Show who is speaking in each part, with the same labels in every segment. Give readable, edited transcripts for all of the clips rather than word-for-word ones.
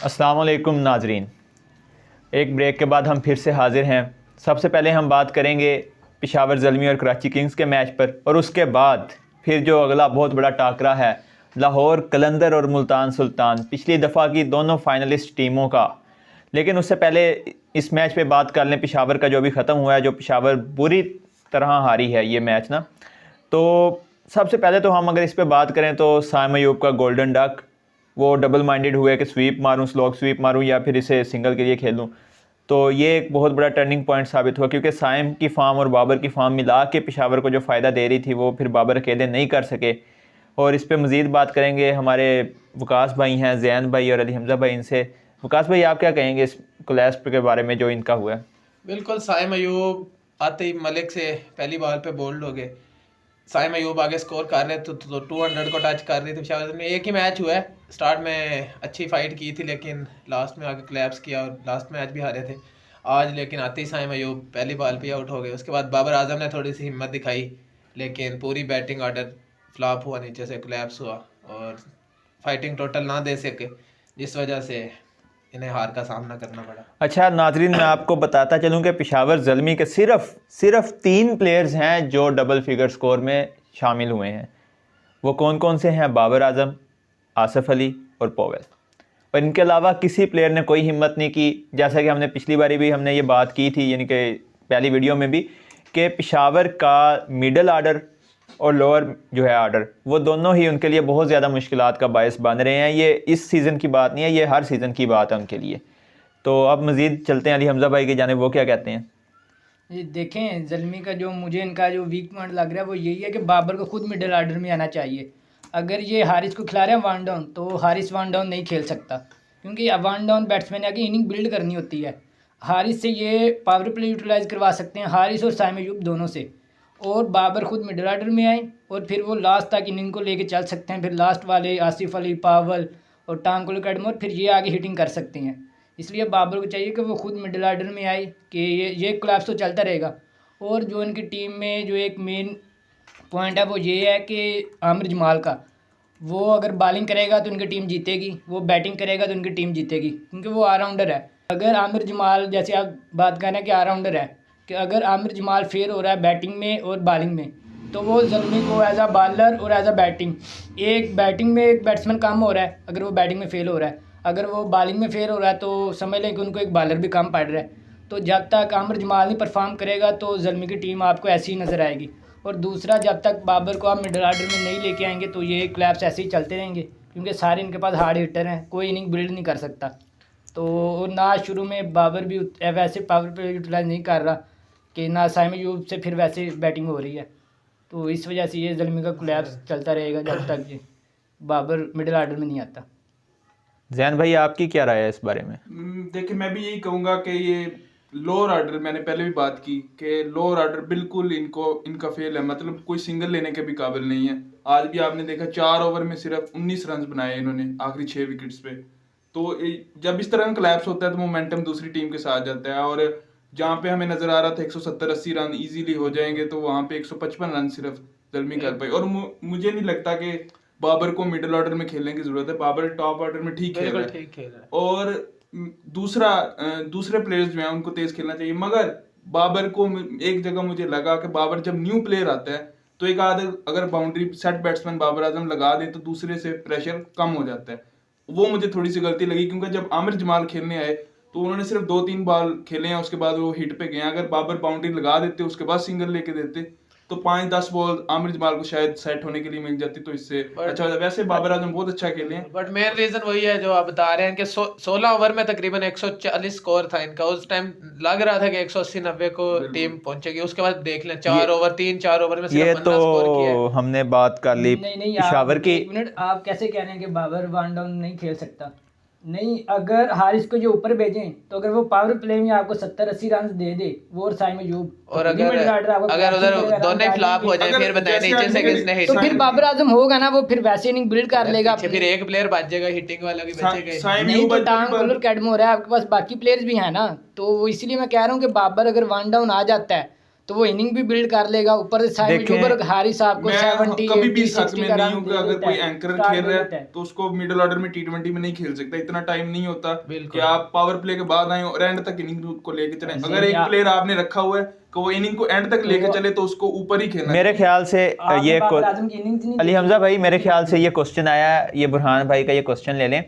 Speaker 1: अस्सलाम वालेकुम नाजरीन, एक ब्रेक के बाद हम फिर से हाज़िर हैं। सबसे पहले हम बात करेंगे पेशावर ज़ल्मी और कराची किंग्स के मैच पर, और उसके बाद फिर जो अगला बहुत बड़ा टाकरा है लाहौर कलंदर और मुल्तान सुल्तान, पिछली दफ़ा की दोनों फाइनलिस्ट टीमों का। लेकिन उससे पहले इस मैच पे बात कर लें पेशावर का, जो अभी ख़त्म हुआ है, जो पेशावर बुरी तरह हारी है ये मैच ना। तो सबसे पहले तो हम अगर इस पे बात करें तो साइम अयूब का गोल्डन डक, वो डबल माइंडेड हुए कि स्वीप मारूं, स्लॉग स्वीप मारूं या फिर इसे सिंगल के लिए खेलूं। तो ये एक बहुत बड़ा टर्निंग पॉइंट साबित हुआ, क्योंकि साइम की फार्म और बाबर की फार्म मिला के पेशावर को जो फ़ायदा दे रही थी वो फिर बाबर अकेले नहीं कर सके। और इस पर मज़ीद बात करेंगे, हमारे वकास भाई हैं, जैन भाई और अली हमज़ा भाई, इनसे। वकास भाई, आप क्या कहेंगे इस क्लैश के बारे में जो इनका हुआ है?
Speaker 2: बिल्कुल, साइम अयूब आते ही मलिक से पहली बॉल पे बोल्ड हो गए। साइम अयूब आगे स्कोर कर रहे थे तो 200 को टच कर रही थी पेशावर में। एक ही मैच हुआ है, स्टार्ट में अच्छी फाइट की थी लेकिन लास्ट में आगे क्लैप्स किया और लास्ट मैच भी हारे थे। आज लेकिन आते ही साइम अयूब पहली बॉल पे आउट हो गए। उसके बाद बाबर आजम ने थोड़ी सी हिम्मत दिखाई लेकिन पूरी बैटिंग ऑर्डर फ्लॉप हुआ, नीचे से क्लैप्स हुआ और फाइटिंग टोटल ना दे सके, जिस वजह से इन्हें हार का सामना करना पड़ा।
Speaker 1: अच्छा नाजरीन, मैं आपको बताता चलूँ कि पेशावर ज़ल्मी के सिर्फ 3 प्लेयर्स हैं जो डबल फिगर स्कोर में शामिल हुए हैं। वो कौन कौन से हैं? बाबर आजम, आसिफ अली और पोवेल। और इनके अलावा किसी प्लेयर ने कोई हिम्मत नहीं की। जैसा कि हमने पिछली बारी भी हमने ये बात की थी, यानी कि पहली वीडियो में भी, कि पेशावर का मिडल आर्डर और लोअर जो है आर्डर, वो दोनों ही उनके लिए बहुत ज़्यादा मुश्किलात का बायस बन रहे हैं। ये इस सीज़न की बात नहीं है, ये हर सीज़न की बात है उनके लिए। तो अब मज़ीद चलते हैं अली हमज़ा भाई की जानिब, वो क्या कहते हैं?
Speaker 3: ये देखें, ज़ल्मी का जो मुझे इनका जो वीक पॉइंट लग रहा है वो यही है कि बाबर को खुद मिडिल आर्डर में आना चाहिए। अगर ये हारिस को खिला रहे हैं वन डाउन, तो हारिस वन डाउन नहीं खेल सकता, क्योंकि वन डाउन बैट्समैन आगे इनिंग बिल्ड करनी होती है। हारिस से ये पावर प्ले यूटिलाइज़ करवा सकते हैं, हारिस और साइम अयूब दोनों से। और बाबर खुद मिडिल आर्डर में आए और फिर वो लास्ट तक इनिंग को लेके चल सकते हैं। फिर लास्ट वाले आसिफ अली, पावल और टांकुल कैडमोर फिर ये आगे हिटिंग कर सकते हैं। इसलिए बाबर को चाहिए कि वो खुद मिडिल आर्डर में आए, कि ये क्लैप्स तो चलता रहेगा। और जो इनकी टीम में जो एक मेन पॉइंट है वो ये है कि आमिर जमाल का, वो अगर बॉलिंग करेगा तो उनकी टीम जीतेगी, वो बैटिंग करेगा तो उनकी टीम जीतेगी, क्योंकि वो ऑलराउंडर है। अगर आमिर जमाल, जैसे आप बात कर रहे हैं कि ऑलराउंडर है, कि अगर आमिर जमाल फेल हो रहा है बैटिंग में और बॉलिंग में, तो वो ज़ल्मी को एज अ बॉलर और एज अ बैटिंग में एक बैट्समैन कम हो रहा है अगर वो बैटिंग में फेल हो रहा है। अगर वो बॉलिंग में फेल हो रहा है तो समझ लें कि उनको एक बॉलर भी कम पड़ रहा है। तो जब तक आमिर जमाल नहीं परफॉर्म करेगा तो ज़ल्मी की टीम आपको ऐसी ही नज़र आएगी। और दूसरा, जब तक बाबर को आप मिडल आर्डर में नहीं लेके आएंगे तो ये क्लैप्स ऐसे ही चलते रहेंगे, क्योंकि सारे इनके पास हार्ड हिटर हैं, कोई इनिंग बिल्ड नहीं कर सकता। तो और ना शुरू में बाबर भी वैसे पावर पे यूटिलाइज नहीं कर रहा, कि ना साइम अयूब से फिर वैसे बैटिंग हो रही है। तो इस वजह से ये ज़ल्मी का क्लैप्स चलता रहेगा जब तक ये बाबर मिडिल आर्डर में नहीं आता।
Speaker 1: जैन भाई, आपकी क्या राय है इस बारे में?
Speaker 4: देखिए, मैं भी यही कहूँगा कि ये लोअर आर्डर, मैंने पहले भी बात की कि लोअर आर्डर बिल्कुल इनका फेल है, मतलब कोई सिंगल लेने के भी काबिल नहीं है। आज भी आपने देखा 4 ओवर में सिर्फ 19 रन बनाए इन्होंने आखिरी 6 विकेट्स पे। तो जब इस तरह का क्लैप्स होता है तो मोमेंटम दूसरी टीम के साथ जाता है, और जहाँ पे हमें नजर आ रहा था 170-80 रन इजीली हो जाएंगे, तो वहाँ पे 155 रन सिर्फ ज़ल्मी कर पाई। और मुझे नहीं लगता कि बाबर को मिडिल ऑर्डर में खेलने की जरूरत है, बाबर टॉप ऑर्डर में ठीक खेल रहा है। और दूसरे प्लेयर्स जो हैं उनको तेज खेलना चाहिए, मगर बाबर को एक जगह मुझे लगा कि बाबर जब न्यू प्लेयर आता है तो एक आध अगर boundary set batsman Babar Azam लगा दे तो दूसरे से प्रेशर कम हो जाता है। वो मुझे थोड़ी सी गलती लगी, क्योंकि जब आमिर जमाल खेलने आए तो उन्होंने सिर्फ 2-3 बॉल खेले हैं, उसके बाद वो हिट पे गए। अगर बाबर बाउंड्री लगा देते उसके बाद सिंगल लेके देते तो 5-10 बॉल आमिर जमाल को शायद सेट होने के लिए मिल जाती, तो इससे अच्छा होता। वैसे बाबर आजम बहुत अच्छा खेले हैं,
Speaker 2: बट मेन रीजन वही है जो आप बता रहे हैं कि 16 ओवर में तकरीबन 140 स्कोर था इनका। उस टाइम लग रहा था कि 180-90 को टीम पहुंचेगी। उसके बाद देख लें 3-4 ओवर में सिर्फ
Speaker 1: ये
Speaker 2: 50 स्कोर किया है।
Speaker 1: हमने बात कर ली
Speaker 3: नहीं,
Speaker 1: पेशावर की।
Speaker 3: एक मिनट, आप कैसे कह रहे हैं कि बाबर वन डाउन नहीं खेल सकता? नहीं, अगर हारिस को जो ऊपर भेजें तो अगर वो पावर प्ले में आपको 70-80 रन दे दे, वो और साइम अयूब,
Speaker 2: और अगर उधर दोनों ही फ्लॉप हो जाए फिर बताएं नीचे से किसने हिट,
Speaker 3: तो फिर बाबर आजम होगा ना, वो फिर वैसे इनिंग बिल्ड कर लेगा।
Speaker 2: फिर एक प्लेयर बच जाएगा, हिटिंग वाला भी बचेगा।
Speaker 3: नहीं तो टांग कुलर कैडमोर है, आपके पास बाकी प्लेयर्स भी हैं ना। तो वो इसीलिए मैं कह रहा हूँ कि बाबर अगर वन डाउन आ जाता है तो वो इनिंग भी बिल्ड कर लेगा। ऊपर से साइमन
Speaker 1: देखें,
Speaker 3: यूबर हारिस आपको
Speaker 4: मैं
Speaker 3: 70
Speaker 4: कभी भी
Speaker 3: 80
Speaker 4: इस हक
Speaker 3: 60
Speaker 4: में
Speaker 3: का
Speaker 4: नहीं
Speaker 3: रन
Speaker 4: हूँ कि
Speaker 3: दे
Speaker 4: अगर
Speaker 3: देता
Speaker 4: कोई
Speaker 3: है,
Speaker 4: एंकर
Speaker 3: स्टार्ट
Speaker 4: खेल
Speaker 3: दे
Speaker 4: रहा
Speaker 3: देता
Speaker 4: है
Speaker 3: है।
Speaker 4: तो उसको मिडिल ऑर्डर में टी20 में नहीं खेल सकता, इतना टाइम नहीं होता
Speaker 2: बिल्कुल।
Speaker 4: कि आप पावर प्ले के बाद आए और एंड तक इनिंग को लेके चले।
Speaker 3: ऐसे
Speaker 4: अगर
Speaker 3: ही
Speaker 4: एक प्लेयर आपने रखा हुआ है कि वो इनिंग को एंड तक लेके चले तो उसको ऊपर ही खेलना
Speaker 1: मेरे
Speaker 4: चाहिए।
Speaker 1: ख्याल से
Speaker 3: आपने
Speaker 1: ये
Speaker 3: बाबर आजम की इनिंग्स नहीं
Speaker 1: अली
Speaker 3: देखी?
Speaker 1: हमजा भाई, मेरे ख्याल से ये क्वेश्चन आया, ये बुरहान भाई का ये क्वेश्चन ले लें।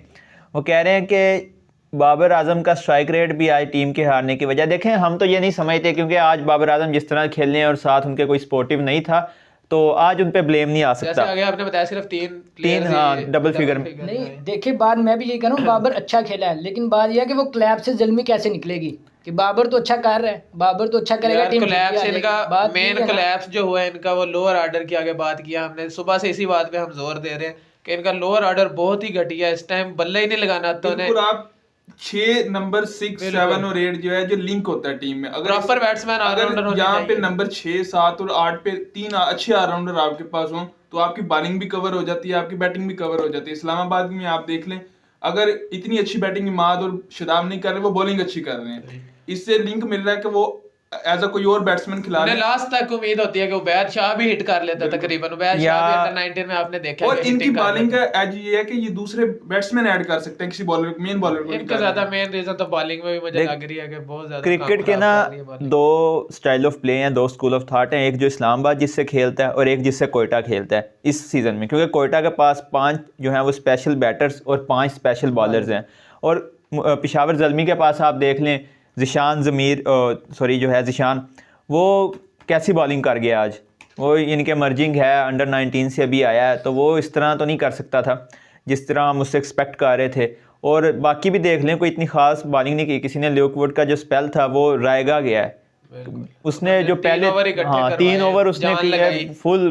Speaker 1: वो कह रहे हैं कि बाबर आजम का स्ट्राइक रेट भी आज टीम के हारने की वजह। देखें, हम तो ये नहीं समझते क्योंकि आज बाबर आजम जिस तरह खेलने और साथ उनके कोई स्पोर्टिव नहीं था, तो आज उन पे ब्लेम नहीं आ
Speaker 2: जैसे
Speaker 1: सकता।
Speaker 2: आगे आपने बताया सिर्फ तीन
Speaker 1: तीन,
Speaker 2: players
Speaker 1: हाँ,
Speaker 2: ही
Speaker 1: डबल फिगर में।
Speaker 3: नहीं देखिए, बात मैं भी यही कह रहा हूँ, बाबर अच्छा खेला है, लेकिन बात यह है कि वो क्लैब से जल्मी कैसे निकलेगी। कि बाबर तो अच्छा कर रहा है, बाबर तो अच्छा करेगा,
Speaker 2: यार
Speaker 3: टीम
Speaker 2: कोलैप्स
Speaker 3: जीत
Speaker 2: इनका
Speaker 3: जाएगी। बात
Speaker 2: मेन
Speaker 3: यही है ना।
Speaker 2: कोलैप्स जो हुआ है इनका, वो लोअर ऑर्डर की आगे बात किया हमने सुबह से, इसी बात पे हम जोर दे रहे हैं कि इनका लोअर ऑर्डर बहुत ही घटिया है। इस टाइम बल्ले ही नहीं लगाना तो उन्हें।
Speaker 4: बिल्कुल, आप 6 नंबर 6 7 और 8 जो है जो लिंक होता है टीम में, अगर
Speaker 2: प्रॉपर बैट्समैन ऑलराउंडर
Speaker 4: अगर
Speaker 2: होने
Speaker 4: यहाँ पे
Speaker 2: चाहिए।
Speaker 4: नंबर 6 7 और 8 पे 3 अच्छे ऑलराउंडर आपके पास हो तो आपकी बॉलिंग भी कवर हो जाती है, आपकी बैटिंग भी कवर हो जाती है। इस्लामाबाद में आप देख लें, अगर इतनी अच्छी बैटिंग इमाद और शदाब नहीं कर रहे, वो बॉलिंग अच्छी कर रहे हैं, इससे लिंक मिल रहा है कि वो एज अ कोई और बैट्समैन खिला
Speaker 2: उन्हें
Speaker 4: रहे हैं।
Speaker 2: लास्ट तक उम्मीद होती है कि उबैद शाह भी हिट कर लेता तकरीबन। उबैद शाह भी अंडर 19 में आपने देखा
Speaker 4: और
Speaker 2: कि
Speaker 4: इनकी
Speaker 2: hitting कर
Speaker 4: बॉलिंग
Speaker 2: लेता
Speaker 4: का एज ये है कि ये दूसरे बैट्समैन ऐड कर सकते हैं किसी बॉलर, मेन बॉलर को
Speaker 2: है।
Speaker 4: नहीं
Speaker 2: इनका
Speaker 4: कर
Speaker 2: ज्यादा
Speaker 4: रहे हैं।
Speaker 2: मेन रीजन तो बॉलिंग में भी मुझे
Speaker 1: देख,
Speaker 2: लग रही है कि बहुत ज्यादा
Speaker 1: क्रिकेट के ना दो स्टाइल ऑफ प्ले हैं, दो स्कूल ऑफ थॉट हैं। एक जो इस्लामाबाद जिससे खेलता है और एक जिससे कोयटा खेलता है इस सीज़न में, क्योंकि कोयटा के पास 5 जो हैं वो स्पेशल बैटर्स और 5 स्पेशल बॉलर्स हैं। और पेशावर ज़ल्मी के पास आप देख लें, ज़िशान जो है ज़िशान, वो कैसी बॉलिंग कर गया आज। वो इनके मर्जिंग है, अंडर 19 से अभी आया है, तो वो इस तरह तो नहीं कर सकता था जिस तरह हम उससे एक्सपेक्ट कर रहे थे। और बाकी भी देख लें, कोई इतनी खास बॉलिंग नहीं की किसी ने। ल्यूकवुड का जो स्पेल था वो रायगा गया है, उसने जो पहले 3 ओवर उसने किए फुल,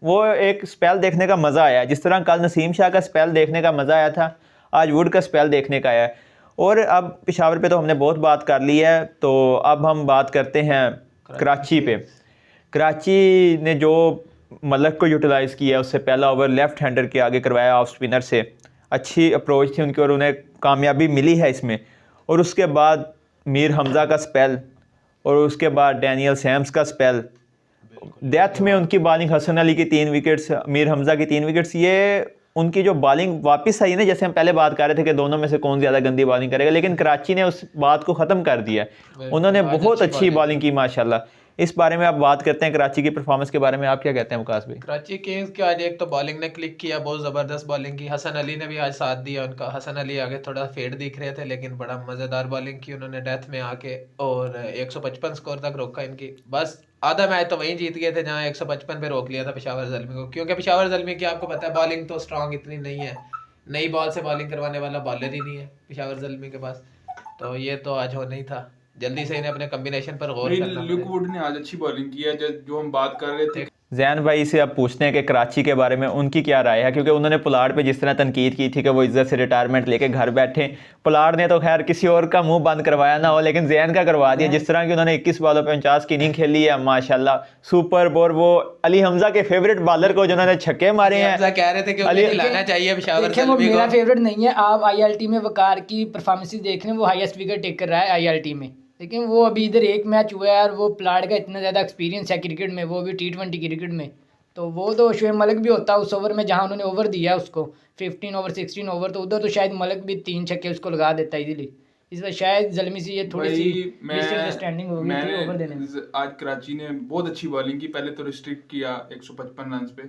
Speaker 1: वो एक स्पेल देखने का मज़ा आया। जिस तरह कल नसीम शाह का स्पेल देखने का मज़ा आया था, आज वुड का स्पेल देखने का आया है। और अब पेशावर पे तो हमने बहुत बात कर ली है, तो अब हम बात करते हैं कराची पे। कराची ने जो मलक को यूटिलाइज़ किया, उससे पहला ओवर लेफ़्ट हैंडर के आगे करवाया ऑफ स्पिनर से, अच्छी अप्रोच थी उनकी और उन्हें कामयाबी मिली है इसमें। और उसके बाद मीर हमज़ा का स्पेल और उसके बाद डैनियल सैम्स का स्पेल, डेथ में उनकी बॉलिंग, हसन अली की 3 विकेट्स, मीर हमज़ा की 3 विकेट्स, ये उनकी जो बॉलिंग वापस आई ना, जैसे हम पहले बात कर रहे थे कि दोनों में से कौन ज़्यादा गंदी बॉलिंग करेगा, लेकिन कराची ने उस बात को ख़त्म कर दिया। उन्होंने बहुत अच्छी बॉलिंग की माशाल्लाह। इस बारे में आप बात करते हैं कराची की परफॉर्मेंस के बारे में, आप क्या कहते हैं वकास भाई?
Speaker 2: कराची किंग्स के आज एक तो बॉलिंग ने क्लिक किया, बहुत ज़बरदस्त बॉलिंग की। हसन अली ने भी आज साथ दिया उनका। हसन अली आगे थोड़ा फेड दिख रहे थे, लेकिन बड़ा मज़ेदार बॉलिंग की उन्होंने डेथ में आके, और 155 स्कोर तक रोका इनकी। बस आधा मैच तो वहीं जीत गए थे जहाँ 155 पे रोक लिया था पेशावर ज़ल्मी को, क्योंकि पेशावर ज़ल्मी की आपको पता है बॉलिंग तो स्ट्रांग इतनी नहीं है, नई बॉल से बॉलिंग करवाने वाला बॉलर ही नहीं है पेशावर ज़ल्मी के पास। तो ये तो आज होना ही था, जल्दी से इन्हें अपने कम्बिनेशन पर गौर करना पड़ेगा।
Speaker 4: ल्यूकवुड ने आज अच्छी बॉलिंग की है, जो हम बात कर रहे थे।
Speaker 1: जैन भाई से अब पूछते हैं कि कराची के बारे में उनकी क्या राय है, क्योंकि उन्होंने पुलाड़ पे जिस तरह तनकीद की थी कि वो इज्जत से रिटायरमेंट लेके घर बैठे। पुलाड़ ने तो खैर किसी और का मुंह बंद करवाया ना हो, लेकिन जैन का करवा दिया। जिस तरह की उन्होंने 21 बॉलों पे 49 की इनिंग खेली है माशाल्लाह, सुपर बोर। वो अली हमजा के फेवरेट बॉलर को जिन्होंने छक्के मारे हैं,
Speaker 2: हमजा कह रहे थे कि उन्हें खिलाना चाहिए पेशावर
Speaker 3: देखिए, वो
Speaker 2: ज़ल्मी
Speaker 3: मेरा
Speaker 2: को।
Speaker 3: फेवरेट नहीं है। आप आईएलटी में वकार की परफॉर्मेंस देख रहे हैं, वो हाईएस्ट विकेट टेक कर रहा है आईएलटी में, लेकिन वो अभी इधर एक मैच हुआ है और वो प्लाट का इतना ज़्यादा एक्सपीरियंस है क्रिकेट में, वो भी T20 क्रिकेट में। तो वो तो शुएब मलिक भी होता उस ओवर में जहाँ उन्होंने ओवर दिया उसको 15 ओवर 16 ओवर, तो उधर तो शायद मलिक भी 3 छक्के उसको लगा देता इजीली। इस बार शायद ज़ल्मी से ये थोड़ी सी मिसअंडरस्टैंडिंग हो गई थी ओवर देने में।
Speaker 4: आज कराची ने बहुत अच्छी बॉलिंग की, पहले तो रिस्ट्रिक्ट किया 155 रन पे,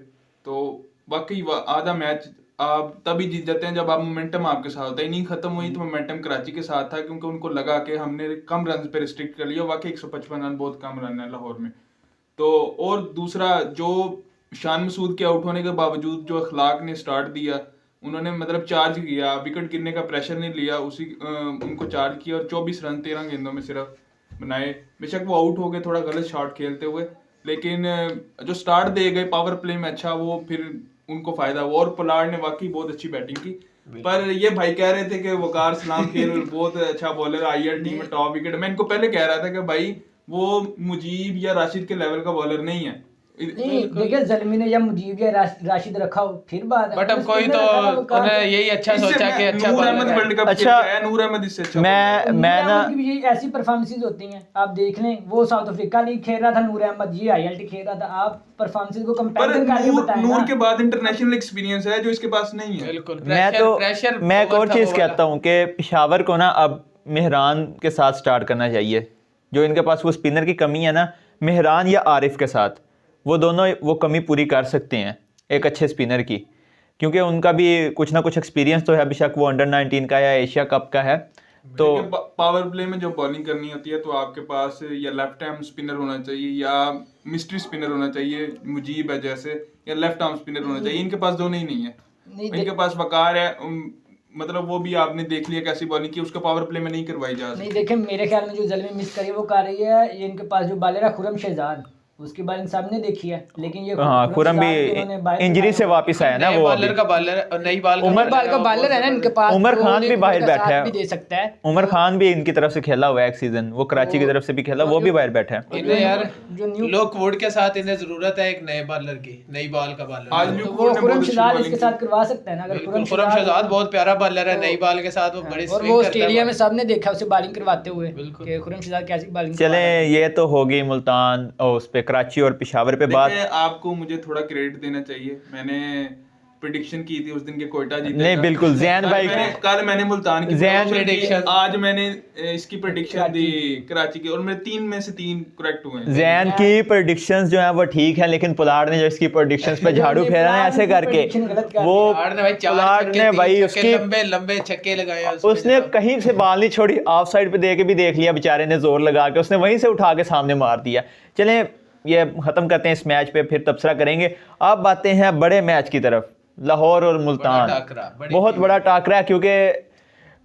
Speaker 4: तो वाकई आधा मैच आप तभी जीत जाते हैं जब आप मोमेंटम आपके साथ होता है। इनिंग खत्म हुई तो मोमेंटम कराची के साथ था, क्योंकि उनको लगा कि हमने कम रन पे रिस्ट्रिक्ट कर लिया। वाकई 155 रन बहुत कम रन है लाहौर में। तो और दूसरा, जो शान मसूद के आउट होने के बावजूद जो अखलाक ने स्टार्ट दिया, उन्होंने मतलब चार्ज किया, विकेट गिरने का प्रेशर नहीं लिया, उनको चार्ज किया और 24 रन 13 गेंदों में सिर्फ बनाए। बेशक वो आउट हो गए थोड़ा गलत शॉट खेलते हुए, लेकिन जो स्टार्ट दे गए पावर प्ले में अच्छा, वो फिर उनको फायदा हुआ। और पोलार्ड ने वाकई बहुत अच्छी बैटिंग की। पर ये भाई कह रहे थे कि वकार सलाम खेल बहुत अच्छा बॉलर, आईआरटी में टॉप विकेट। मैं इनको पहले कह रहा था कि भाई वो मुजीब या राशिद के लेवल का बॉलर नहीं है,
Speaker 3: नहीं देखिए जलमी ने जब मुजीब या राशिद रखा हो फिर बात है,
Speaker 2: बट अब
Speaker 3: उसने
Speaker 2: कोई तो
Speaker 3: रखा था, वो कहा
Speaker 2: उन्हें
Speaker 3: था।
Speaker 2: यही अच्छा
Speaker 4: इससे
Speaker 2: सोचा कि अच्छा
Speaker 4: नूर
Speaker 2: बॉलर
Speaker 4: अहमद
Speaker 2: है।
Speaker 4: वर्ल्ड कप
Speaker 1: अच्छा,
Speaker 4: खेल के आया, नूर अहमद इससे अच्छा
Speaker 1: मैं
Speaker 3: नूर
Speaker 1: ना
Speaker 3: अहमद की भी यही ऐसी परफॉर्मेंस होती हैं, आप देख लें वो साउथ अफ्रीका लीग खेल रहा था, नूर अहमद ये ILT खेल रहा था, आप परफॉर्मेंस को
Speaker 4: पर
Speaker 3: कंपैरिजन करके
Speaker 4: नूर
Speaker 3: बताएं
Speaker 4: नूर
Speaker 3: ना।
Speaker 4: के बाद इंटरनेशनल एक्सपीरियंस है जो इसके पास नहीं है।
Speaker 2: बिल्कुल
Speaker 1: मैं एक और चीज़ कहता हूँ कि पेशावर को ना अब मेहरान के साथ स्टार्ट करना चाहिए। जो इनके पास वो स्पिनर की कमी है ना, मेहरान या आरिफ के साथ वो दोनों वो कमी पूरी कर सकते हैं एक अच्छे स्पिनर की, क्योंकि उनका भी कुछ ना कुछ एक्सपीरियंस तो है, बेशक वो अंडर-19 का या एशिया कप का है। तो
Speaker 4: पावर प्ले में जो बॉलिंग करनी होती है तो आपके पास या लेफ्ट आर्म स्पिनर होना चाहिए या मिस्ट्री स्पिनर होना चाहिए, मुजीब है जैसे, या लेफ्ट आर्म स्पिनर होना चाहिए। इनके पास दोनों ही नहीं है।
Speaker 3: नहीं,
Speaker 4: इनके पास वकार है, मतलब वो भी आपने देख लिया कैसी बॉलिंग की, उसका पावर प्ले में नहीं करवाई जा
Speaker 3: नहीं
Speaker 4: सकती।
Speaker 3: देखें मेरे ख्याल में जो जलमी मिस करी है वो कर रही है, ये इनके पास जो बॉलर है खुरम शहजाद, उसकी बॉलिंग सामने देखी है, लेकिन ये
Speaker 1: हाँ, खुरम
Speaker 3: शहजाद भी उन्होंने बाहर
Speaker 1: भी इंजरी से
Speaker 3: निकाला।
Speaker 1: वापस आया ना, वो
Speaker 2: बॉलर
Speaker 1: अभी।
Speaker 2: का बॉलर और नई बॉल का
Speaker 3: उमर बाल का
Speaker 2: वो
Speaker 3: बॉलर है ना इनके पास,
Speaker 1: उमर
Speaker 3: वो
Speaker 1: खान भी
Speaker 3: एक
Speaker 1: बाहर
Speaker 3: का
Speaker 1: बैठा
Speaker 3: साथ
Speaker 1: है।
Speaker 3: भी दे सकता है।
Speaker 1: उमर खान भी इनकी तरफ से खेला हुआ है एक सीजन, वो कराची की तरफ से भी खेला, वो भी बाहर बैठा है।
Speaker 2: इन्हें यार
Speaker 3: जो न्यू
Speaker 2: लोकवुड के साथ इन्हें जरूरत है एक नए बॉलर की, नई बॉल का बॉलर।
Speaker 4: आज भी
Speaker 3: तो वो खुरम शहजाद इसके साथ करवा सकते हैं ना, अगर
Speaker 2: बिल्कुल खुरम शहजाद बहुत प्यारा बॉलर है, नई बॉल के साथ वो बड़ी
Speaker 3: और
Speaker 2: स्विंग
Speaker 3: वो
Speaker 2: करता है।
Speaker 3: ऑस्ट्रेलिया में सबने देखा उसे बॉलिंग करवाते हुए
Speaker 2: बिल्कुल।
Speaker 3: कि खुरम शहजाद कैसी बॉलिंग
Speaker 1: चले, ये तो होगी मुल्तान और उस पे कराची और पेशावर पे बात।
Speaker 4: देखिए आपको मुझे थोड़ा क्रेडिट देना चाहिए, मैंने प्रिडिक्शन की थी उस दिन के कोयटा जीतेगा।
Speaker 1: नहीं बिल्कुल जैन भाई,
Speaker 4: कल मैंने मुल्तान की
Speaker 1: जैन
Speaker 4: prediction की,
Speaker 2: prediction।
Speaker 4: आज मैंने इसकी प्रेडिक्शन दी कराची की, और मेरे 3 में से 3 करेक्ट हुए हैं।
Speaker 1: जैन की प्रेडिक्शंस जो है वो ठीक है, लेकिन पुलाड़ ने जो इसकी प्रेडिक्शंस पे झाड़ू फेरा ना ऐसे करके, वो पुलाड़ ने भाई उसकी
Speaker 2: लंबे लंबे छक्के लगाए हैं
Speaker 1: उसने कहीं से बाल नहीं छोड़ी, ऑफ साइड पे दे के भी देख लिया बेचारे ने, जोर लगा के उसने वहीं से उठा के सामने मार दिया। चलें ये ख़त्म करते हैं इस मैच पे, फिर तबसरा करेंगे। अब बातें हैं बड़े मैच की तरफ, लाहौर और मुल्तान। बहुत बड़ा टाकरा है, क्योंकि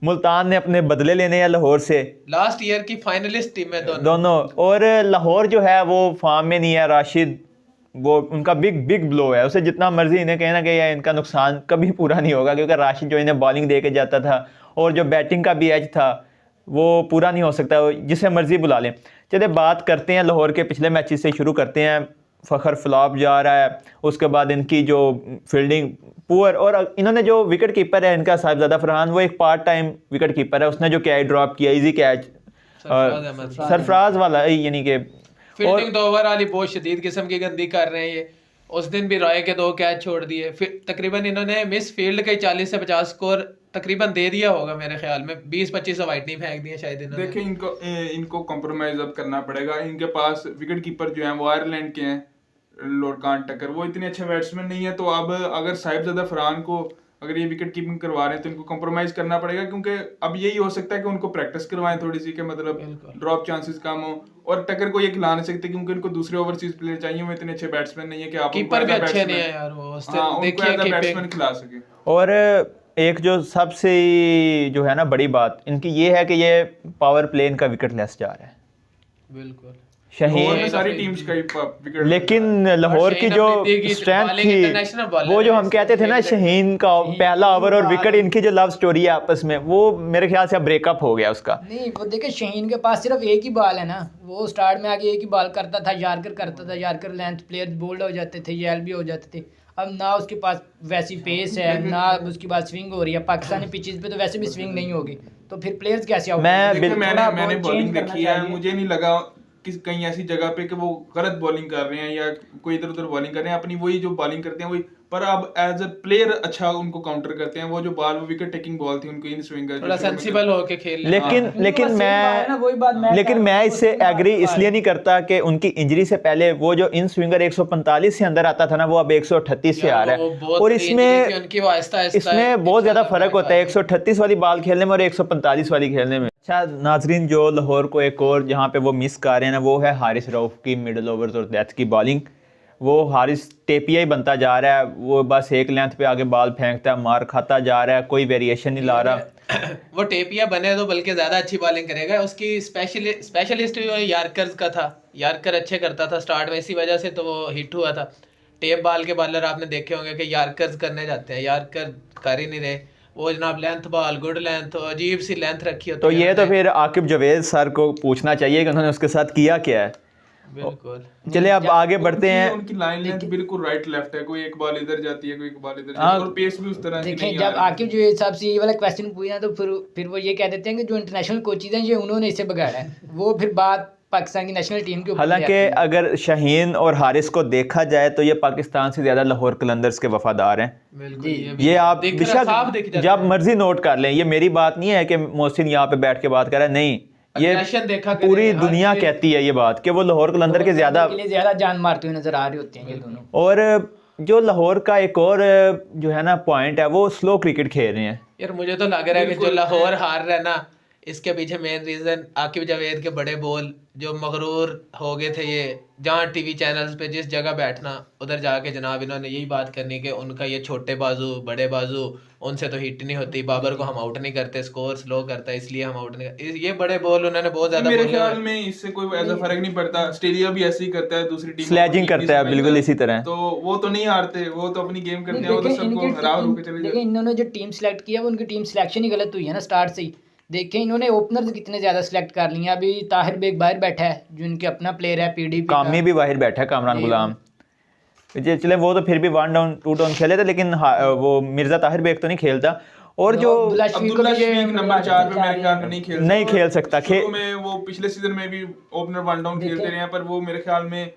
Speaker 1: मुल्तान ने अपने बदले लेने हैं लाहौर से,
Speaker 2: लास्ट ईयर की फाइनलिस्ट टीम है
Speaker 1: दोनों। और लाहौर जो है वो फॉर्म में नहीं है, राशिद वो उनका बिग ब्लो है, उसे जितना मर्जी इन्हें कहना कि इनका नुकसान कभी पूरा नहीं होगा, क्योंकि राशिद जो इन्हें बॉलिंग दे के जाता था और जो बैटिंग का भी एज था वो पूरा नहीं हो सकता, जिसे मर्जी बुला लें। चलिए बात करते हैं लाहौर के पिछले मैचेस से शुरू करते हैं। फ़खर फ्लॉप जा रहा है, उसके बाद इनकी जो फील्डिंग पुअर, और इन्होंने जो विकेट कीपर है इनका साहिबजादा फरहान, वो एक पार्ट टाइम विकेट कीपर है, उसने जो कैच ड्रॉप किया, इजी कैच सरफराज वाला, यानी कि
Speaker 2: फील्डिंग तो ओवरऑल ही बहुत शदीद किस्म की गंदी कर रहे हैं ये। उस दिन भी रॉय के 2 कैच छोड़ दिए, फिर तकरीबन इन्होंने मिस फील्ड के 40 से 50 स्कोर तकरीबन दे दिया होगा मेरे ख्याल में, 20-25 वाइड नहीं फेंक दिए शायद इन्होंने।
Speaker 4: देखिए इनको कॉम्प्रोमाइज अब करना पड़ेगा। इनके पास विकेट कीपर जो है वो आयरलैंड के हैं, लोरकान टक्कर, वो इतने अच्छे बैट्समैन नहीं है। तो अब अगर साहिबजादा फरहान को अगर ये विकेट कीपिंग करवा रहे हैं तो इनको कॉम्प्रोमाइज करना पड़ेगा, क्योंकि अब यही हो सकता है कि उनको प्रैक्टिस करवाएं थोड़ी सी, कि मतलब ड्रॉप चांसेस कम हो। और टक्कर को ये खिला नहीं सकते क्योंकि इनको दूसरे ओवरसीज प्लेयर चाहिए, वो इतने अच्छे बैट्समैन नहीं है कि आप
Speaker 2: कीपर भी अच्छे नहीं है यार वो,
Speaker 4: देखिए बैट्समैन खिला सके।
Speaker 1: और एक जो सबसे जो है ना बड़ी बात इनकी ये है कि ये पावर प्ले इनका विकेट लेस जा रहा है।
Speaker 2: बिल्कुल
Speaker 1: शाहीन
Speaker 4: सारी टीम्स का विकेट,
Speaker 1: लेकिन लाहौर की जो स्ट्रेंथ थी, वो जो हम कहते थे ना शाहीन का पहला ओवर और विकेट, इनकी जो लव स्टोरी है आपस में, वो मेरे ख्याल से अब ब्रेकअप हो गया उसका।
Speaker 3: नहीं वो देखिए शाहीन के पास सिर्फ एक ही बॉल है ना, वो स्टार्ट में आगे एक ही बॉल करता था, यार्कर करता था, यार्कर लेंथ प्लेयर बोल्ड हो जाते थे, येल भी हो जाते थे। अब ना उसके पास वैसी पेस है, ना उसके बाद स्विंग हो रही है, पाकिस्तानी पिचेस पे तो वैसे भी स्विंग नहीं होगी, तो फिर प्लेयर्स कैसे आउट?
Speaker 4: मैंने बॉलिंग देखी है, मुझे नहीं लगा कि कहीं ऐसी जगह पे कि वो गलत बॉलिंग कर रहे हैं या कोई इधर उधर बॉलिंग कर रहे हैं, अपनी वही जो बॉलिंग करते हैं वही, पर अब एज अ प्लेयर अच्छा उनको काउंटर करते हैं। वो जो बॉल, वो विकेट टेकिंग बॉल थी, उनको इन स्विंगर
Speaker 2: थोड़ा सेंसिबल होके खेल।
Speaker 1: लेकिन मैं इससे एग्री इसलिए नहीं करता कि उनकी इंजरी से पहले वो जो इन स्विंगर 145 से अंदर आता था ना, वो अब 138 से आ रहा है, और इसमें बहुत ज्यादा फर्क होता है 138 वाली बॉल खेलने में और 145 वाली खेलने में। अच्छा नाजरीन, जो लाहौर को एक और जहाँ पे वो मिस कर रहे हैं ना, वो है हारिस रऊफ की मिडल ओवर्स और डेथ की बॉलिंग। वो हारिस टेपिया ही बनता जा रहा है, वो बस एक लेंथ पे आगे बॉल फेंकता है, मार खाता जा रहा है, कोई वेरिएशन नहीं ला रहा।
Speaker 2: वो टेपिया बने तो बल्कि ज्यादा अच्छी बॉलिंग करेगा। उसकी स्पेशलिस्ट यार्कर्स का था, यार्कर अच्छे करता था स्टार्ट में, इसी वजह से तो वो हिट हुआ था। टेप बॉल के बॉलर आपने देखे होंगे कि यार्कर्स करने जाते हैं, यार्कर कर ही नहीं रहे। वो जनाब लेंथ बॉल, गुड लेंथ, अजीब सी लेंथ रखी होती है।
Speaker 1: तो ये तो फिर आकिब जवेद सर को पूछना चाहिए कि उन्होंने उसके साथ किया क्या है।
Speaker 2: बिल्कुल।
Speaker 1: चलिए अब आगे बढ़ते हैं।
Speaker 4: उनकी लाइन लेंथ बिल्कुल राइट लेफ्ट है, कोई एक बॉल इधर जाती है, कोई एक बॉल इधर जाती
Speaker 1: हाँ।
Speaker 4: है, और पेस भी उस तरह की
Speaker 3: देखें
Speaker 4: नहीं आ
Speaker 3: जब
Speaker 4: रही।
Speaker 3: आकिब जो हिसाब से ये वाला क्वेश्चन पूछा तो फिर वो ये कह देते हैं कि जो इंटरनेशनल कोचेज हैं ये उन्होंने इसे बिगाड़ा है, वो फिर बात पाकिस्तान की नेशनल टीम के ऊपर ले
Speaker 1: हालांकि
Speaker 3: आती है।
Speaker 1: अगर शाहीन और हारिस को देखा जाए तो ये पाकिस्तान से ज़्यादा लाहौर कलंदर्स के वफादार हैं।
Speaker 2: बिल्कुल
Speaker 1: ये आप
Speaker 2: दिख रहा, साफ दिख
Speaker 1: बेशक
Speaker 2: जाता
Speaker 1: जब
Speaker 2: है।
Speaker 1: मर्जी नोट कर लें, ये मेरी बात नहीं है कि मोहसिन यहाँ पे बैठ के बात कर रहा है, नहीं, ये
Speaker 2: Aggression देखा करें,
Speaker 1: पूरी
Speaker 2: हर
Speaker 1: दुनिया
Speaker 2: चीज़।
Speaker 1: कहती है ये बात कि वो लाहौर कलंदर के ज़्यादा।
Speaker 3: के लिए ज़्यादा जान मारते हुए नजर आ रहे होते हैं ये दोनों।
Speaker 1: और जो लाहौर का एक और जो है ना पॉइंट है, वो स्लो क्रिकेट खेल रहे हैं।
Speaker 2: यार मुझे तो लग रहा है कि जो
Speaker 4: बिल्कुल।
Speaker 2: लाहौर हार रहा है ना, इसके पीछे मेन रीजन आकिब जावेद के बड़े बॉल जो मगरूर हो गए थे। ये जहाँ टीवी चैनल्स पे जिस जगह बैठना उधर जाके जनाब इन्होंने यही बात करनी कि उनका ये छोटे बाजू बड़े बाजू उनसे तो हिट नहीं होती, बाबर को हम आउट नहीं करते, स्कोर स्लो करता है इसलिए हम आउट नहीं करते। ये बड़े बॉल उन्होंने बहुत ज्यादा
Speaker 4: मेरे
Speaker 2: बोले हुए
Speaker 4: ख्याल
Speaker 2: हैं।
Speaker 4: में इससे कोई ऐसा फर्क नहीं पड़ता, ऑस्ट्रेलिया भी ऐसे ही करता है, दूसरी टीम
Speaker 1: स्लेजिंग करता है बिल्कुल इसी तरह।
Speaker 4: तो वो तो नहीं हारते, वो तो अपनी गेम करते हैं, वो तो
Speaker 3: देखें
Speaker 4: सबको हरा होकर चले
Speaker 3: देखें
Speaker 4: जाते हैं।
Speaker 3: इन्होंने जो टीम सेलेक्ट किया वो उनकी टीम सिलेक्शन ही गलत हुई है ना स्टार्ट से ही। देखें इन्होंने ओपनर्स कितने ज्यादा सेलेक्ट कर लिए हैं। अभी ताहिर बेग बाहर बैठा है जो इनके अपना प्लेयर है पीडीपी
Speaker 1: कामी भी बाहर बैठा है, कामरान गुलाम। चले वो तो फिर भी 1 डाउन 2 डाउन खेले थे, लेकिन वो मिर्जा ताहिर बेग तो नहीं खेलता। और जो
Speaker 4: अब्दुल्ला शफीक नंबर 4 पे मेरे ख्याल में नहीं खेल
Speaker 1: सकता।
Speaker 4: शुरू में वो पिछले सीजन में भी ओपनर 1 डाउन खेलते रहे हैं, पर वो मेरे ख्याल में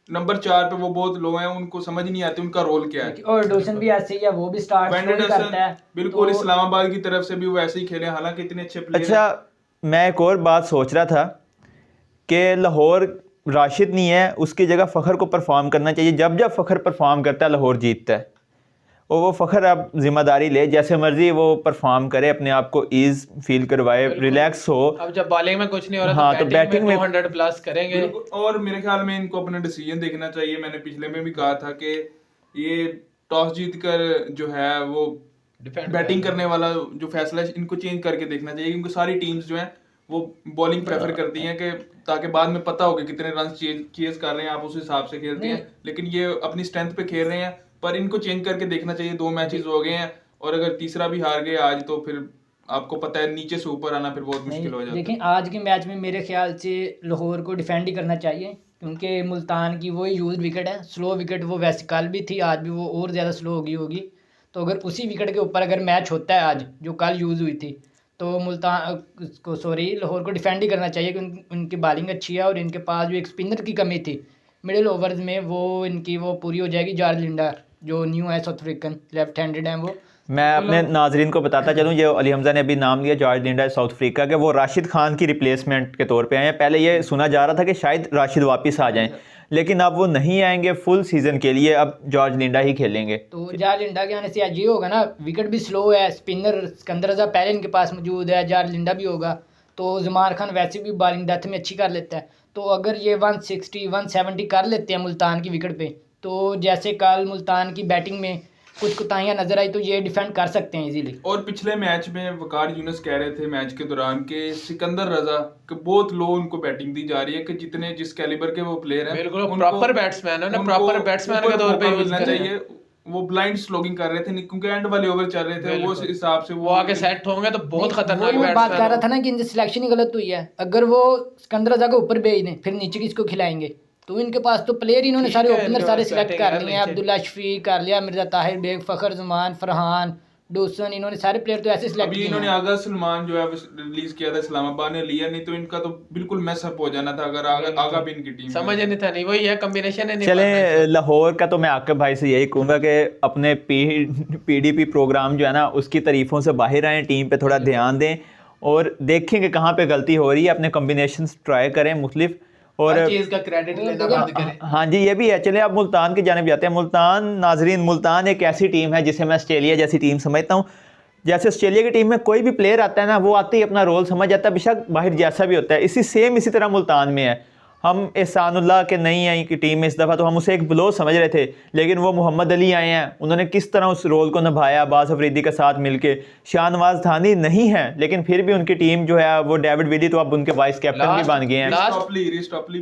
Speaker 4: नंबर 4 पे वो बहुत लो हैं, उनको समझ नहीं आती उनका रोल क्या है।
Speaker 3: और डोसन भी ऐसे ही है, वो भी स्टार्ट करता है।
Speaker 4: बिल्कुल
Speaker 3: तो
Speaker 4: इस्लामाबाद की तरफ से भी वो ऐसे ही खेले, हालांकि इतने अच्छे प्लेयर।
Speaker 1: अच्छा, मैं एक और बात सोच रहा था कि लाहौर राशिद नहीं है, उसकी जगह फ़खर को परफॉर्म करना चाहिए। जब जब फ़खर परफॉर्म करता है लाहौर जीतता है। और वो फ़खर अब जिम्मेदारी ले, जैसे मर्जी वो परफॉर्म करे, अपने आप को ईज फील करवाए, रिलैक्स हो।
Speaker 2: अब जब बॉलिंग में कुछ नहीं हो रहा
Speaker 1: हाँ,
Speaker 2: तो
Speaker 1: तो
Speaker 2: बैटिंग में
Speaker 1: बैटिंग में
Speaker 2: 200 प्लस करेंगे।
Speaker 4: बिल्कुल। और मेरे ख्याल में इनको अपना डिसीजन देखना चाहिए। मैंने पिछले में भी कहा था कि ये टॉस जीत कर जो है वो बैटिंग करने वाला जो फैसला है इनको चेंज करके देखना चाहिए, क्योंकि सारी टीम्स जो हैं वो बॉलिंग प्रेफर करती हैं कि ताकि बाद में पता हो कि कितने रन चेज कर रहे हैं, आप उस हिसाब से खेलते हैं। लेकिन ये अपनी स्ट्रेंथ पे खेल रहे हैं, पर इनको चेंज करके देखना चाहिए। 2 मैचेस हो गए हैं और अगर तीसरा भी हार गए आज तो फिर आपको पता है नीचे से ऊपर आना फिर बहुत मुश्किल हो जाता है।
Speaker 3: लेकिन आज के मैच में मेरे ख्याल से लाहौर को डिफेंड ही करना चाहिए, क्योंकि मुल्तान की वही यूज विकेट है, स्लो विकेट। वो वैसे कल भी थी, आज भी वो और ज़्यादा स्लो होगी। तो अगर उसी विकेट के ऊपर अगर मैच होता है आज जो कल यूज़ हुई थी, तो मुल्तान को लाहौर को डिफेंड ही करना चाहिए, क्योंकि उनकी बॉलिंग अच्छी है और इनके पास जो एक स्पिनर की कमी थी मिडिल ओवर्स में वो इनकी वो पूरी हो जाएगी। जॉर्ज लिंडर जो न्यू है साउथ अफ्रीकन लेफ्ट हैंडेड हैं वो।
Speaker 1: मैं अपने नाजरीन को बताता चलूँ, जो अली हमजा ने अभी नाम लिया जॉर्ज लिंडा साउथ अफ्रीका के, वो राशिद खान की रिप्लेसमेंट के तौर पे आए हैं। पहले ये सुना जा रहा था कि शायद राशिद वापस आ जाएं, लेकिन अब वो नहीं आएंगे फुल सीजन के लिए, अब जॉर्ज लिंडा ही खेलेंगे।
Speaker 3: तो जॉर्ज लिंडा के आने से आज ये होगा ना, विकेट भी स्लो है, स्पिनर सिकंदर रजा पहले इनके पास मौजूद है, जॉर्ज लिंडा भी होगा। तो जमार खान वैसे भी बॉलिंग डेथ में अच्छी कर लेता है। तो अगर ये 160 170 कर लेते हैं मुल्तान की विकेट पे, तो जैसे कल मुल्तान की बैटिंग में कुछ कोताहियां नजर आई तो ये डिफेंड कर सकते हैं इजीली।
Speaker 4: और पिछले मैच में वकार यूनुस कह रहे थे मैच के दौरान कि सिकंदर रजा कि बहुत लो उनको बैटिंग दी जा रही है, कि जितने जिस कैलिबर के वो प्लेयर हैं
Speaker 2: बिल्कुल प्रॉपर बैट्समैन है ना, प्रॉपर बैट्समैन के तौर पे यूज
Speaker 4: मिलना
Speaker 2: करें।
Speaker 4: चाहिए। वो ब्लाइंड स्लोगिंग कर रहे थे क्योंकि एंड वाले ओवर चल रहे थे, वो उस हिसाब से
Speaker 2: वो आगे सेट होंगे तो बहुत खतरनाक
Speaker 3: वही मैं बात कर रहा
Speaker 2: बैट्समैन।
Speaker 3: था ना कि इनकी सिलेक्शन ही गलत हुई है। अगर वो सिकंदर रजा को ऊपर भेज दें फिर नीचे किसको खिलाएंगे? तो इनके पास तो प्लेयर इन्होंने
Speaker 2: ठीक
Speaker 3: सारे
Speaker 2: है,
Speaker 3: ओपनर
Speaker 2: जो
Speaker 3: सारे सिलेक्ट
Speaker 2: बैटिंग
Speaker 3: कर
Speaker 2: है
Speaker 3: लिए हैं।
Speaker 2: नीचे।
Speaker 3: अब्दुल्ला शफीक कर लिया, मिर्जा ताहिर बेग, फखर जमान, फरहान, डोसन, इन्होंने सारे प्लेयर तो ऐसे सिलेक्ट
Speaker 4: अभी
Speaker 3: किए
Speaker 4: इन्होंने
Speaker 3: हैं।
Speaker 4: आगा सलमान जो है रिलीज किया था, इस्लामाबाद ने लिया, नहीं तो इनका तो बिल्कुल मैस अप हो जाना था अगर आगा भी इनकी टीम
Speaker 2: समझ नहीं था, नहीं वही है कॉम्बिनेशन है नहीं
Speaker 1: चले
Speaker 2: बनना है।
Speaker 1: लाहौर का तो मैं आकिब भाई से यही कहूँगा कि अपने पीडीपी प्रोग्राम जो है ना उसकी तारीफ़ों से बाहर आएँ, टीम पे थोड़ा ध्यान दें और देखें कि कहाँ पे गलती हो रही है, अपने कॉम्बिनेशन ट्राई करें मुख्तलिफ। और
Speaker 2: हर चीज का क्रेडिट लेना बंद करें।
Speaker 1: हाँ जी, ये भी है। चले अब मुल्तान की जानिब जाते हैं। मुल्तान नाजरीन, मुल्तान एक ऐसी टीम है जिसे मैं ऑस्ट्रेलिया जैसी टीम समझता हूँ। जैसे ऑस्ट्रेलिया की टीम में कोई भी प्लेयर आता है ना, वो आते ही अपना रोल समझ जाता है, बेशक बाहर जैसा भी होता है। इसी तरह मुल्तान में है। हम एहसानुल्लाह के नहीं आई कि टीम में इस दफ़ा तो हम उसे एक ब्लो समझ रहे थे, लेकिन वो मोहम्मद अली आए हैं, उन्होंने किस तरह उस रोल को निभाया अब्बास अफरीदी के साथ मिलके। शाहनवाज थानी नहीं है, लेकिन फिर भी उनकी टीम जो है वो डेविड विली तो अब उनके वाइस कैप्टन भी बन गए हैं।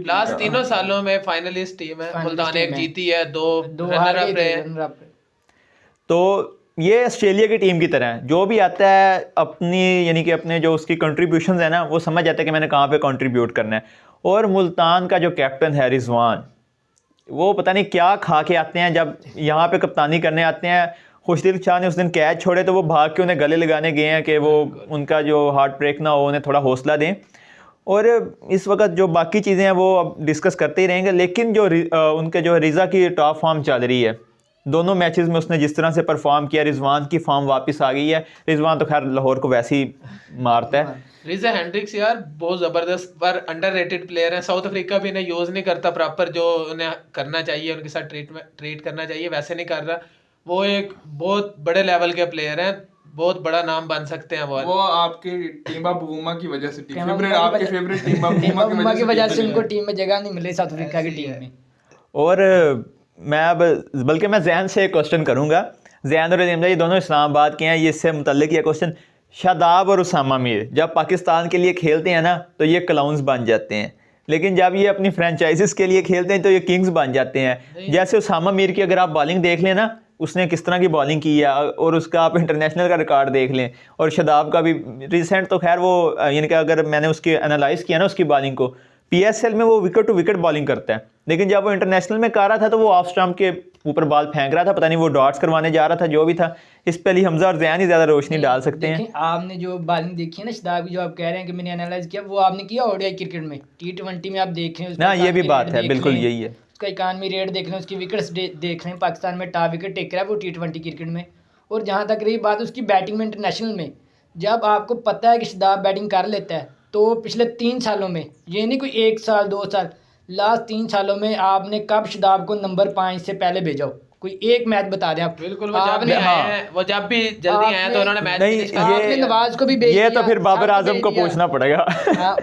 Speaker 2: लास्ट 3 सालों में फाइनलिस्ट टीम है मुल्तान, एक जीती है, दो
Speaker 3: हार
Speaker 2: रनर अप
Speaker 3: गए
Speaker 2: रहे।
Speaker 3: थे, runner up रहे।
Speaker 1: तो ये ऑस्ट्रेलिया की टीम की तरह है, जो भी आता है अपनी यानी कि अपने जो उसकी कंट्रीब्यूशन है ना वो समझ जाता है कि मैंने कहाँ पे कंट्रीब्यूट करना है। और मुल्तान का जो कैप्टन है रिजवान, वो पता नहीं क्या खा के आते हैं, जब यहाँ पे कप्तानी करने आते हैं। खुशदिल शाह ने उस दिन कैच छोड़े तो वो भाग के उन्हें गले लगाने गए हैं कि वो उनका जो हार्ट ब्रेक ना हो, उन्हें थोड़ा हौसला दें। और इस वक्त जो बाकी चीज़ें हैं वो अब डिस्कस करते ही रहेंगे, लेकिन जो उनके जो रिज़ा की टॉप फॉर्म चल रही है, दोनों मैचेस में उसने जिस तरह से परफॉर्म किया, रिजवान की फॉर्म वापस आ गई है। रिजवान तो खैर लाहौर को वैसे ही मारता है।
Speaker 2: रिजा हेंड्रिक्स यार बहुत ज़बरदस्त पर अंडररेटेड प्लेयर है। साउथ अफ्रीका भी इन्हें यूज़ नहीं करता प्रॉपर, जो उन्हें करना चाहिए, उनके साथ ट्रीट करना चाहिए, वैसे नहीं कर रहा। वो एक बहुत बड़े लेवल के प्लेयर हैं, बहुत बड़ा नाम बन सकते हैं वो
Speaker 4: आपके टीमा बुमा की वजह से
Speaker 3: आपके
Speaker 4: फेवरेट टीमा बुमा
Speaker 3: की वजह से उनको टीम में जगह नहीं मिली साउथ अफ्रीका की टीम में।
Speaker 1: और मैं अब बल्कि मैं जैन से एक क्वेश्चन करूंगा। जैन और अलीम ये दोनों इस्लामाबाद के हैं, ये इससे मुतल्लिक ये क्वेश्चन। शादाब और उसामा मीर जब पाकिस्तान के लिए खेलते हैं ना तो ये क्लाउन्स बन जाते हैं, लेकिन जब ये अपनी फ्रेंचाइजीज के लिए खेलते हैं तो ये किंग्स बन जाते हैं। जैसे उसामा मीर की अगर आप बॉलिंग देख लें ना, उसने किस तरह की बॉलिंग की है, और उसका आप इंटरनेशनल का रिकॉर्ड देख लें, और शादाब का भी रिसेंट तो खैर वो यानी कि अगर मैंने उसकी एनालाइज़ किया ना उसकी बॉलिंग को, PSL में वो विकेट टू विकेट बॉलिंग करता है, लेकिन जब वो इंटरनेशनल में कर रहा था तो वो ऑफ स्टंप के ऊपर बॉल फेंक रहा था, पता नहीं वो डॉट्स करवाने जा रहा था, जो भी था। इस पे अली हमजा और जैन ही ज़्यादा रोशनी डाल सकते हैं।
Speaker 3: आपने जो बॉलिंग देखी है ना शादाब की, जो आप कह रहे हैं कि मैंने एनालाइज किया, वो आपने किया ODI क्रिकेट में, T20 में आप देख रहे हैं
Speaker 1: ना, ये भी बात है, बिल्कुल यही है।
Speaker 3: उसका इकानवी रेट देख रहे हैं, उसकी विकेट्स देख रहे हैं, पाकिस्तान में टॉप विकेट टेकर है वो T20 क्रिकेट में। और जहाँ तक रही बात उसकी बैटिंग में इंटरनेशनल में, जब आपको पता है कि शादाब बैटिंग कर लेता है, तो पिछले 3 सालों में, ये नहीं कोई 1 साल 2 साल, लास्ट 3 सालों में आपने कब शादाब को नंबर 5 से पहले भेजा हो? कोई एक मैच बता दें आप।
Speaker 2: बिल्कुल वो जब भी आए हैं, वो जब भी जल्दी आए तो उन्होंने मैच
Speaker 1: नहीं,
Speaker 3: आपने नवाज को भी भेज
Speaker 1: ये
Speaker 3: दिया,
Speaker 1: तो फिर बाबर आजम को पूछना पड़ेगा।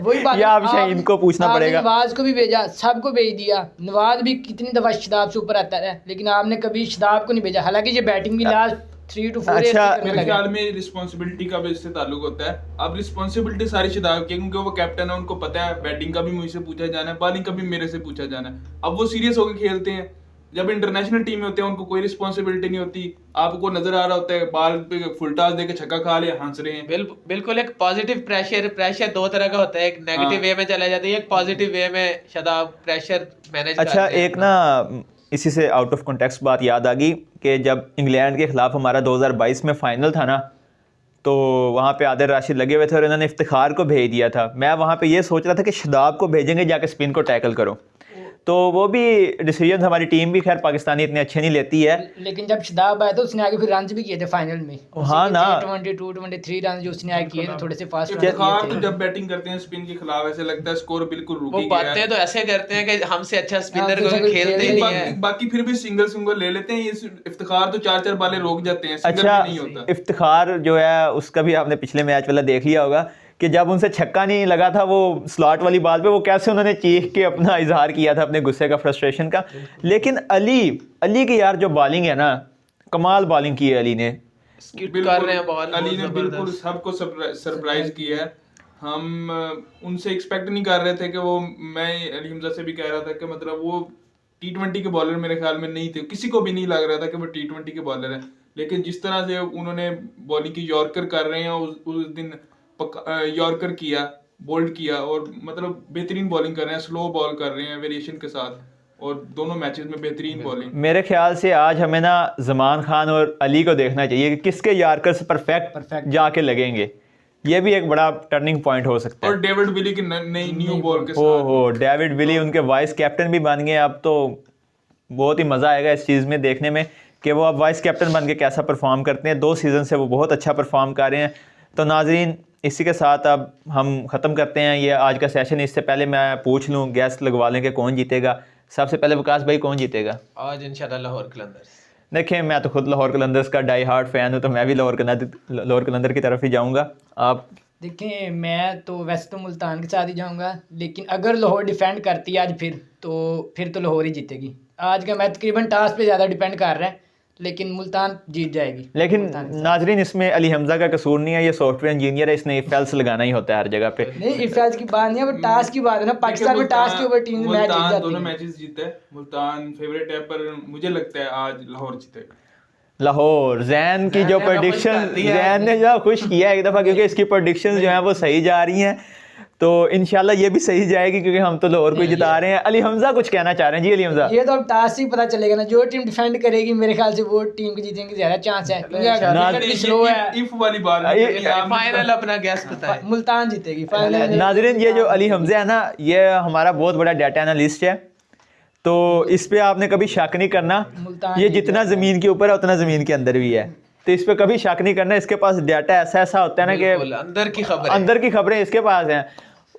Speaker 3: वही बात,
Speaker 1: या आप शाहीन को पूछना पड़ेगा।
Speaker 3: नवाज को भी भेजा, सबको भेज दिया। नवाज भी कितनी दफा शादाब से ऊपर आता है, लेकिन आपने कभी शादाब को नहीं भेजा, हालांकि ये बैटिंग भी लास्ट 3 to 4
Speaker 1: अच्छा,
Speaker 4: मेरे ख्याल में रिस्पांसिबिलिटी का भी इससे ताल्लुक होता है। अब रिस्पांसिबिलिटी सारी शादाब की, क्योंकि वो कैप्टन है, उनको पता है बैटिंग का भी मुझसे पूछा जाना है, बॉलिंग का भी मेरे से पूछा जाना है। अब वो सीरियस होकर खेलते हैं। जब इंटरनेशनल टीम में होते हैं उनको कोई रिस्पांसिबिलिटी नहीं होती, आपको नजर आ रहा होता है बॉल पे फुल टॉस देके छक्का खा ले, हंस रहे हैं।
Speaker 2: बिल्कुल एक पॉजिटिव प्रेशर 2 तरह का होता है, एक नेगेटिव वे में चला जाता है, एक पॉजिटिव वे में शादाब प्रेशर मैनेज करते हैं।
Speaker 1: अच्छा, एक ना इसी से आउट ऑफ कॉन्टेक्स्ट बात याद आ गई कि जब इंग्लैंड के ख़िलाफ़ हमारा 2022 में फ़ाइनल था ना, तो वहाँ पे आदिल राशिद लगे हुए थे और इन्होंने इफ्तिखार को भेज दिया था। मैं वहाँ पे ये सोच रहा था कि शादाब को भेजेंगे जाके स्पिन को टैकल करो, तो वो भी डिसीजन हमारी टीम भी खैर पाकिस्तानी इतने अच्छे नहीं लेती है।
Speaker 3: लेकिन जब शादाब आया तो उसने आगे फिर रन भी किए थे फाइनल में।
Speaker 1: हाँ ना,
Speaker 3: 223 रन जो उसने आगे किए थे, थोड़े से फास्ट
Speaker 4: इफ्तिखार तो जब बैटिंग करते हैं स्पिन के खिलाफ ऐसे लगता है स्कोर बिल्कुल रुक
Speaker 2: गया है। वो बातें तो ऐसे करते हैं कि हमसे अच्छा स्पिनर कोई खेलते ही नहीं है।
Speaker 4: बाकी फिर भी सिंगल ले लेते हैं। ये इफ्तिखार तो 4 बालें रोक जाते हैं, सिंगल
Speaker 1: अच्छा,
Speaker 4: नहीं होता।
Speaker 1: इफ्तिखार जो है उसका भी आपने पिछले मैच वाला देख लिया होगा कि जब उनसे छक्का नहीं लगा था वो स्लॉट वाली बॉल पे, वो कैसे उन्होंने चीख के अपना इजहार किया था अपने गुस्से का, फ्रस्ट्रेशन का। लेकिन अली की यार जो बॉलिंग है ना, कमाल बॉलिंग की है अली ने।
Speaker 2: कर रहे हैं बॉल,
Speaker 4: अली ने बिल्कुल सबको सरप्राइज किया है। हम उनसे एक्सपेक्ट नहीं कर रहे थे कि वो, मैं अली हमजा से भी कह रहा था कि मतलब वो T20 के बॉलर मेरे ख्याल में नहीं थे, किसी को भी नहीं लग रहा था कि वो T20 के बॉलर है। लेकिन जिस तरह से उन्होंने बॉलिंग की यॉर्कर कर रहे हैं, उस दिन यॉर्कर किया, बोल्ड किया, और मतलब बेहतरीन बॉलिंग कर रहे हैं, स्लो बॉल कर रहे हैं वेरिएशन के साथ, और दोनों मैचेस में बेहतरीन बॉलिंग।
Speaker 1: मेरे ख्याल से आज हमें ना ज़मान खान और अली को देखना चाहिए कि किसके यॉर्कर्स परफेक्ट जाके लगेंगे। ये भी एक बड़ा टर्निंग पॉइंट हो सकता है।
Speaker 4: और डेविड विली की नई न्यू बॉल के साथ,
Speaker 1: हो डेविड विली उनके वाइस कैप्टन भी बन गए। अब तो बहुत ही मज़ा आएगा इस चीज़ में देखने में कि वो अब वाइस कैप्टन बन के कैसा परफॉर्म करते हैं। 2 सीज़न से वो बहुत अच्छा परफॉर्म कर रहे हैं। तो नाजरीन, इसी के साथ अब हम ख़त्म करते हैं ये आज का सेशन। इससे पहले मैं पूछ लूँ, गैस लगवा लें कि कौन जीतेगा। सबसे पहले विकास भाई, कौन जीतेगा
Speaker 2: आज? इंशाल्लाह लाहौर कलंदर्स।
Speaker 1: देखिए, मैं तो खुद लाहौर कलंदर्स का डाई हार्ट फ़ैन हूँ, तो मैं भी लाहौर कलंदर की तरफ ही जाऊँगा। आप
Speaker 3: देखिए, मैं तो वैसे तो मुल्तान के साथ ही जाऊंगा, लेकिन अगर लाहौर डिफेंड करती है आज फिर तो लाहौर ही जीतेगी। आज का मैच तकरीबन टॉस पे ज़्यादा डिपेंड कर रहा है, लेकिन मुल्तान जीत जाएगी।
Speaker 1: लेकिन नाजरीन, इसमें अली हमजा का कसूर नहीं है, ये सॉफ्टवेयर इंजीनियर है, इसने इफेल्स लगाना ही होता है हर जगह पे।
Speaker 3: नहीं, इफेल्स की बात नहीं है, वो टास्क की बात है ना। पाकिस्तान में टास्क के ऊपर टीम मैच जीत जाती है।
Speaker 4: दोनों मैचेस जीते हैं, मुल्तान फेवरेट है, पर मुझे लगता है आज लाहौर जीतेगा।
Speaker 1: लाहौर, जैन की जो प्रेडिक्शन, जैन ने जो खुश किया एक दफ़ा, क्योंकि इसकी प्रेडिक्शन जो है वो सही जा रही हैं। तो इंशाल्लाह ये भी सही जाएगी क्योंकि हम तो लाहौर को ही जिता रहे हैं। अली हमजा कुछ कहना चाह रहे हैं। जी अली हमजा।
Speaker 3: ये तो अब टास ही पता चलेगा ना, जो टीम डिफेंड करेगी मेरे ख्याल से वो टीम के जीतने की ज्यादा चांस है, क्योंकि विकेट भी स्लो है।
Speaker 4: इफ वाली बात
Speaker 2: फाइनल अपना गैस बताएं।
Speaker 3: मुल्तान जीतेगी फाइनल।
Speaker 1: नाज़रीन ये जो अली हमजा है ना, ये हमारा बहुत बड़ा डाटा एनालिस्ट है, तो इस पे आपने कभी शक नहीं करना।
Speaker 3: मुल्तान
Speaker 1: ये जितना ज़मीन के ऊपर है उतना ज़मीन के अंदर भी है, तो इस पे कभी शक नहीं करना। इसके पास डाटा ऐसा ऐसा होता है ना कि अंदर की खबरें इसके पास हैं।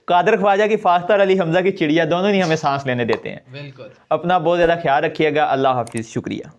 Speaker 1: कादर ख्वाजा की फाख्ता और अली हमजा की चिड़िया दोनों नहीं हमें सांस लेने देते हैं।
Speaker 2: बिल्कुल।
Speaker 1: अपना बहुत ज़्यादा ख्याल रखिएगा। अल्लाह हाफिज़। शुक्रिया।